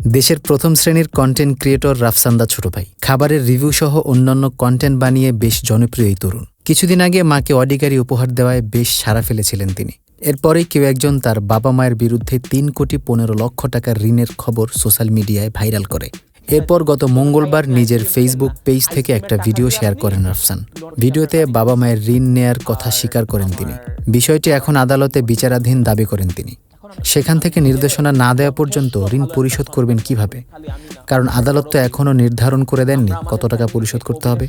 দেশের প্রথম শ্রেণীর কন্টেন্ট ক্রিয়েটর রাফসান্দা ছোট ভাই খাবারের রিভিউ সহ অন্যান্য কন্টেন্ট বানিয়ে বেশ জনপ্রিয় এই তরুণ। কিছুদিন আগে মাকে অডি গাড়ি উপহার দেওয়ায় বেশ সাড়া ফেলেছিলেন তিনি। এরপরেই কেউ একজন তার বাবা মায়ের বিরুদ্ধে 3,15,00,000 টাকার ঋণের খবর সোশ্যাল মিডিয়ায় ভাইরাল করে। এরপর গত মঙ্গলবার নিজের ফেসবুক পেজ থেকে একটা ভিডিও শেয়ার করেন রাফসান। ভিডিওতে বাবা মায়ের ঋণ নেয়ার কথা স্বীকার করেন তিনি। বিষয়টি এখন আদালতে বিচারাধীন দাবি করেন তিনি। সেখান থেকে নির্দেশনা না দেওয়া পর্যন্ত ঋণ পরিশোধ করবেন কিভাবে, কারণ আদালত তো এখনও নির্ধারণ করে দেননি কত টাকা পরিশোধ করতে হবে।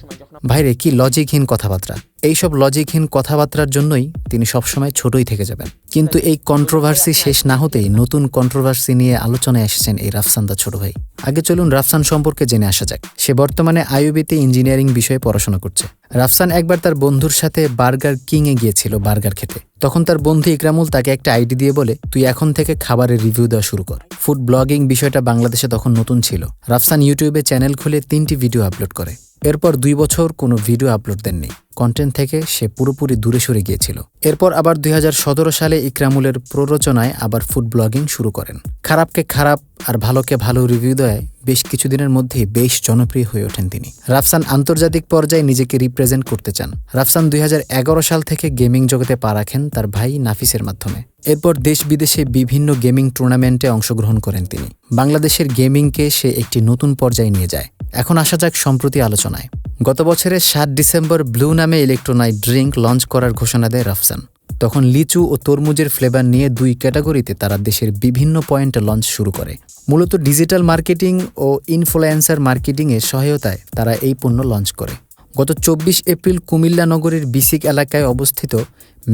ভাইরে, কি লজিকহীন কথাবার্তা! এইসব লজিকহীন কথাবার্তার জন্যই তিনি সবসময় ছোটই থেকে যাবেন। কিন্তু এই কন্ট্রোভার্সি শেষ না হতেই নতুন কন্ট্রোভার্সি নিয়ে আলোচনায় এসেছেন এই রাফসান্দা ছোট ভাই। আগে চলুন রাফসান সম্পর্কে জেনে আসা যাক। সে বর্তমানে আইইউবিতে ইঞ্জিনিয়ারিং বিষয়ে পড়াশোনা করছে। রাফসান একবার তার বন্ধুর সাথে বার্গার কিংয়ে গিয়েছিল বার্গার খেতে। তখন তার বন্ধু ইকরামুল তাকে একটা আইডি দিয়ে বলে, তুই এখন থেকে খাবারের রিভিউ দেওয়া শুরু কর। ফুড ব্লগিং বিষয়টা বাংলাদেশে তখন নতুন ছিল। রাফসান ইউটিউবে চ্যানেল খুলে 3টি ভিডিও আপলোড করে। এরপর 2 বছর কোনো ভিডিও আপলোড দেননি। কন্টেন্ট থেকে সে পুরোপুরি দূরে সরে গিয়েছিল। এরপর আবার 2017 সালে ইকরামুলের প্ররোচনায় আবার ফুড ব্লগিং শুরু করেন। খারাপকে খারাপ আর ভালোকে ভালো রিভিউ দেয় বেশ কিছুদিনের মধ্যেই বেশ জনপ্রিয় হয়ে ওঠেন তিনি। রাফসান আন্তর্জাতিক পর্যায়ে নিজেকে রিপ্রেজেন্ট করতে চান। রাফসান 2011 সাল থেকে গেমিং জগতে পা রাখেন তার ভাই নাফিসের মাধ্যমে। এরপর দেশ বিদেশে বিভিন্ন গেমিং টুর্নামেন্টে অংশগ্রহণ করেন তিনি। বাংলাদেশের গেমিংকে সে একটি নতুন পর্যায়ে নিয়ে যায়। এখন আসা যাক সম্প্রতি আলোচনায়। গত বছরের 7 ডিসেম্বর ব্লু নামে ইলেকট্রোনাইট ড্রিঙ্ক লঞ্চ করার ঘোষণা দেয় রাফসান। তখন লিচু ও তরমুজের ফ্লেভার নিয়ে 2 ক্যাটাগরিতে তারা দেশের বিভিন্ন পয়েন্টে লঞ্চ শুরু করে। মূলত ডিজিটাল মার্কেটিং ও ইনফ্লুয়েন্সার মার্কেটিংয়ের সহায়তায় তারা এই পণ্য লঞ্চ করে। গত 24 এপ্রিল কুমিল্লা নগরীর বিসিক এলাকায় অবস্থিত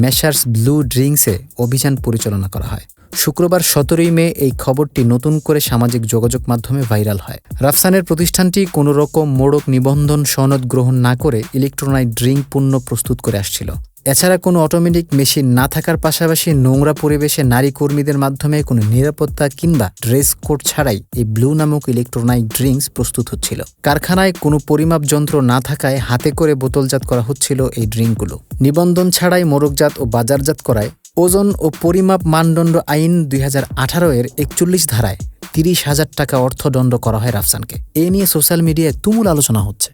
মেসার্স ব্লু ড্রিঙ্কসে অভিযান পরিচালনা করা হয়। শুক্রবার 17 মে এই খবরটি নতুন করে সামাজিক যোগাযোগ মাধ্যমে ভাইরাল হয়। রাফসানের প্রতিষ্ঠানটি কোনো রকম মোড়ক নিবন্ধন সনদ গ্রহণ না করে ইলেকট্রোনাইট ড্রিঙ্ক পণ্য প্রস্তুত করে আসছিল। এছাড়া কোনো অটোমেটিক মেশিন না থাকার পাশাপাশি নোংরা পরিবেশে নারী কর্মীদের মাধ্যমে কোনো নিরাপত্তা কিংবা ড্রেস কোড ছাড়াই এই ব্লু নামক ইলেকট্রোনাইট ড্রিঙ্কস প্রস্তুত হচ্ছিল। কারখানায় কোনো পরিমাপ যন্ত্র না থাকায় হাতে করে বোতলজাত করা হচ্ছিল এই ড্রিঙ্কগুলো। নিবন্ধন ছাড়াই মোড়কজাত ও বাজারজাত করায় ওজন ও পরিমাপ মানদণ্ড আইন 2018 এর 41 ধারায় 30,000 টাকা অর্থদণ্ড করা হয় রাফসানকে। এ নিয়ে সোশ্যাল মিডিয়ায় তুমুল আলোচনা হচ্ছে।